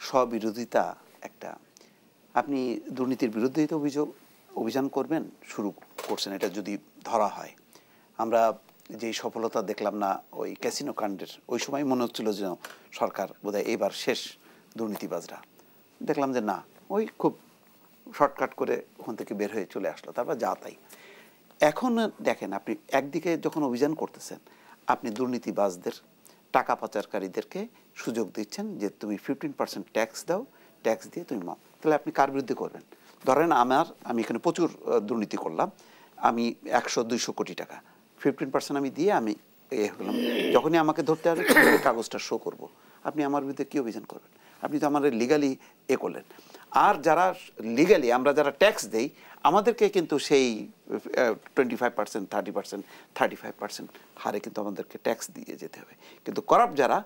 স্ববিরোধিতা একটা। আপনি দুর্নীতির বিরুদ্ধেই তো অভিযান করবেন, শুরু করছেন, এটা যদি ধরা হয়। আমরা যেই সফলতা দেখলাম না ওই ক্যাসিনো কাণ্ডের, ওই সময় মনে হচ্ছিল যে সরকার বোধহয় এবার শেষ দুর্নীতিবাজরা, দেখলাম যে না, ওই খুব শর্টকাট করে ওখান থেকে বের হয়ে চলে আসলো, তারপর যা তাই। এখন দেখেন, আপনি একদিকে যখন অভিযান করতেছেন, আপনি দুর্নীতিবাজদের, টাকা পাচারকারীদেরকে সুযোগ দিচ্ছেন যে তুমি 15% ট্যাক্স দাও, ট্যাক্স দিয়ে তুমি তাহলে আপনি কার বিরুদ্ধে করবেন? ধরেন আমি এখানে প্রচুর দুর্নীতি করলাম, আমি 100-200 কোটি টাকা 15% আমি দিয়ে আমি হলাম, যখনই আমাকে ধরতে হবে কাগজটা শো করব, আপনি আমার বিরুদ্ধে কী অভিযান করবেন? আপনি তো আমার লিগালি করলেন। আর যারা লিগালি, আমরা যারা ট্যাক্স দেই, আমাদেরকে কিন্তু সেই 25%, 30%, 35% হারে কিন্তু আমাদেরকে ট্যাক্স দিয়ে যেতে হবে। কিন্তু করাপ্ট যারা,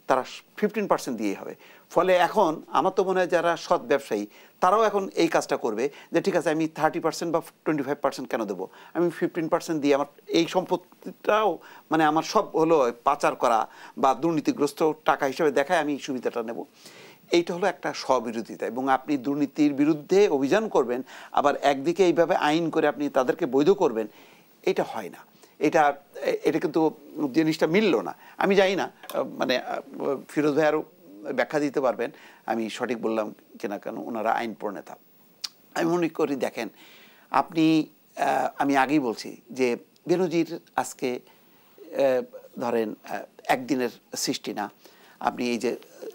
তারা 15% দিয়ে হবে। ফলে এখন আমার তো মনে হয় যারা সৎ ব্যবসায়ী, তারাও এখন এই কাজটা করবে যে ঠিক আছে, আমি 30% বা 25% কেন দেবো, আমি 15% দিয়ে আমার এই সম্পত্তিটাও, মানে আমার সব হলো পাচার করা বা দুর্নীতিগ্রস্ত টাকা হিসেবে দেখায় আমি সুবিধাটা নেব। এইটা হলো একটা স্ববিরোধিতা। এবং আপনি দুর্নীতির বিরুদ্ধে অভিযান করবেন, আবার একদিকে এইভাবে আইন করে আপনি তাদেরকে বৈধ করবেন, এটা হয় না। এটা কিন্তু জিনিসটা মিলল না। আমি জানি না, মানে ফিরোজ ভাই আরও ব্যাখ্যা দিতে পারবেন আমি সঠিক বললাম কিনা, কেন ওনারা আইন প্রণেতা। আমি মনে করি, দেখেন আমি আগেই বলছি যে বেনজির আজকে ধরেন একদিনের সৃষ্টি না। আপনি এই যে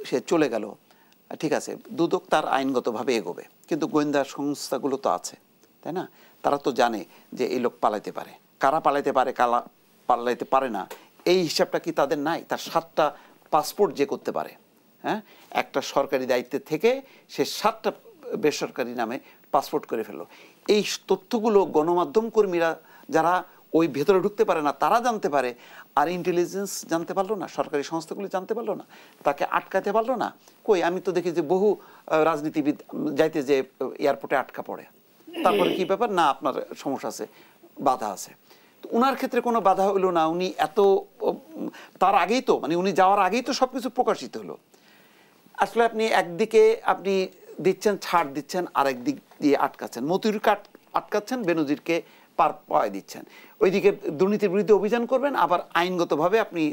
সে চলে গেল, ঠিক আছে, দুদক তার আইনগতভাবে এগোবে, কিন্তু গোয়েন্দা সংস্থাগুলো তো আছে, তাই না? তারা তো জানে যে এই লোক পালাইতে পারে, কারা পালাইতে পারে, কারা পালাইতে পারে না, এই হিসাবটা কি তাদের নাই? তার 7টা পাসপোর্ট যে করতে পারে, হ্যাঁ, একটা সরকারি দায়িত্বে থেকে সে 7টা বেসরকারি নামে পাসপোর্ট করে ফেললো। এই তথ্যগুলো গণমাধ্যম কর্মীরা যারা ওই ভেতরে ঢুকতে পারে না, তারা জানতে পারে, আর ইন্টেলিজেন্স জানতে পারলো না, সরকারি সংস্থাগুলো জানতে পারলো না, তাকে আটকাতে পারলো না। কই, আমি তো দেখি যে বহু রাজনীতিবিদ যাইতে যে এয়ারপোর্টে আটকা পড়ে, তারপরে কি ব্যাপার না, আপনার সমস্যা আছে, বাধা আছে। তো উনার ক্ষেত্রে কোনো বাধা হলো না, উনি এত তার আগেই তো, মানে উনি যাওয়ার আগেই তো সব কিছু প্রকাশিত হলো। আসলে আপনি একদিকে আপনি দিচ্ছেন, ছাড় দিচ্ছেন, আরেক দিক দিয়ে আটকাচ্ছেন, মতিউরকে আটকাচ্ছেন, বেনজিরকে পার পাওয়ায় দিচ্ছেন। ওইদিকে দুর্নীতির বিরুদ্ধে অভিযান করবেন, আবার আইনগতভাবে আপনি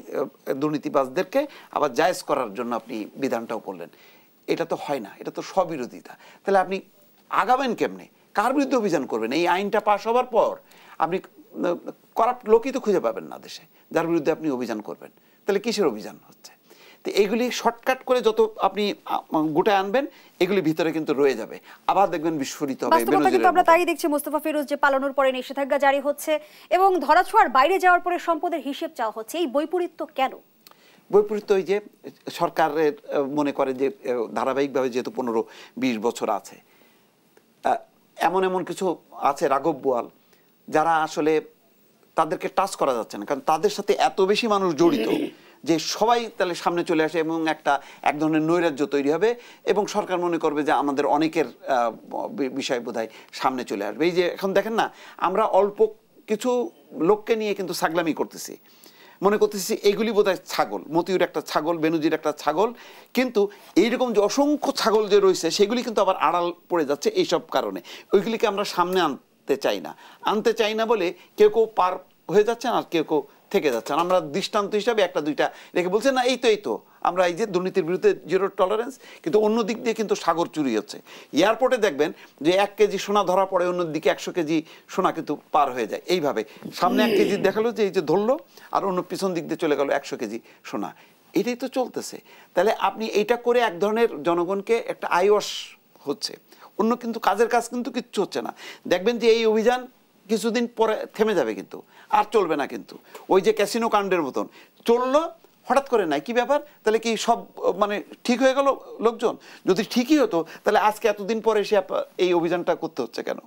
দুর্নীতিবাজদেরকে আবার জায়েজ করার জন্য আপনি বিধানটাও করলেন। এটা তো হয় না, এটা তো স্ববিরোধিতা। তাহলে আপনি আগাবেন কেমনে, কার বিরুদ্ধে অভিযান করবেন? এই আইনটা পাশ হবার পর আপনি করাপ্ট লোকই তো খুঁজে পাবেন না দেশে, যার বিরুদ্ধে আপনি অভিযান করবেন। তাহলে কিসের অভিযান হচ্ছে? তো এইগুলি শর্টকাট করে যত আপনি গোটায় আনবেন, এগুলি ভিতরে কিন্তু রয়ে যাবে, আবার দেখবেন বিস্ফোরিত হবে। কিন্তু আমরা তাই দেখছি মোস্তফা ফিরোজ, যে পালানোর পরে নিষেধাজ্ঞা জারি হচ্ছে এবং ধরাছোঁয়ার বাইরে যাওয়ার পরে সম্পদের হিসেব চাওয়া হচ্ছে। এই বৈপরীত্য কেন? বৈপরীত্য ওই যে সরকারের মনে করে যে ধারাবাহিকভাবে যেহেতু 15-20 বছর আছে, এমন এমন কিছু আছে রাঘব বোয়াল, যারা আসলে তাদেরকে টাচ করা যাচ্ছে না, কারণ তাদের সাথে এত বেশি মানুষ জড়িত যে সবাই তাহলে সামনে চলে আসে এবং এক ধরনের নৈরাজ্য তৈরি হবে, এবং সরকার মনে করবে যে আমাদের অনেকের বিষয় বোধহয় সামনে চলে আসবে। এই যে এখন দেখেন না, আমরা অল্প কিছু লোককে নিয়ে কিন্তু ছাগলামি করতেছি, মনে করতেছি এগুলি বোধহয় ছাগল, মতিউর একটা ছাগল, বেনজির একটা ছাগল, কিন্তু এইরকম যে অসংখ্য ছাগল যে রয়েছে সেগুলি কিন্তু আবার আড়াল পড়ে যাচ্ছে এইসব কারণে। ওইগুলিকে আমরা সামনে আনতে চাই না বলে কেউ কেউ পার হয়ে যাচ্ছেন, আর কেউ কেউ থেকে যাচ্ছেন। আমরা দৃষ্টান্ত হিসাবে একটা দুইটা রেখে বলছেন না, এই তো আমরা এই যে দুর্নীতির বিরুদ্ধে 0 টলারেন্স, কিন্তু অন্য দিক দিয়ে কিন্তু সাগর চুরি হচ্ছে। এয়ারপোর্টে দেখবেন যে 1 কেজি সোনা ধরা পড়ে, অন্য দিকে 100 কেজি সোনা কিন্তু পার হয়ে যায়। এইভাবে সামনে 1 কেজি দেখালো যে এই যে ধরলো, আর অন্য পিছন দিক দিয়ে চলে গেল 100 কেজি সোনা। এটাই তো চলতেছে। তাহলে আপনি এইটা করে এক ধরনের জনগণকে একটা আইওয়াশ হচ্ছে, অন্য কিন্তু কাজের কাজ কিন্তু কিচ্ছু হচ্ছে না। দেখবেন যে এই অভিযান কিছুদিন পরে থেমে যাবে, কিন্তু আর চলবে না। কিন্তু ওই যে ক্যাসিনো কাণ্ডের মতন চললো, হঠাৎ করে নাই, কি ব্যাপার? তাহলে কি সব মানে ঠিক হয়ে গেল লোকজন? যদি ঠিকই হতো তাহলে আজকে এতদিন পরে এসে এই অভিযানটা করতে হচ্ছে কেন?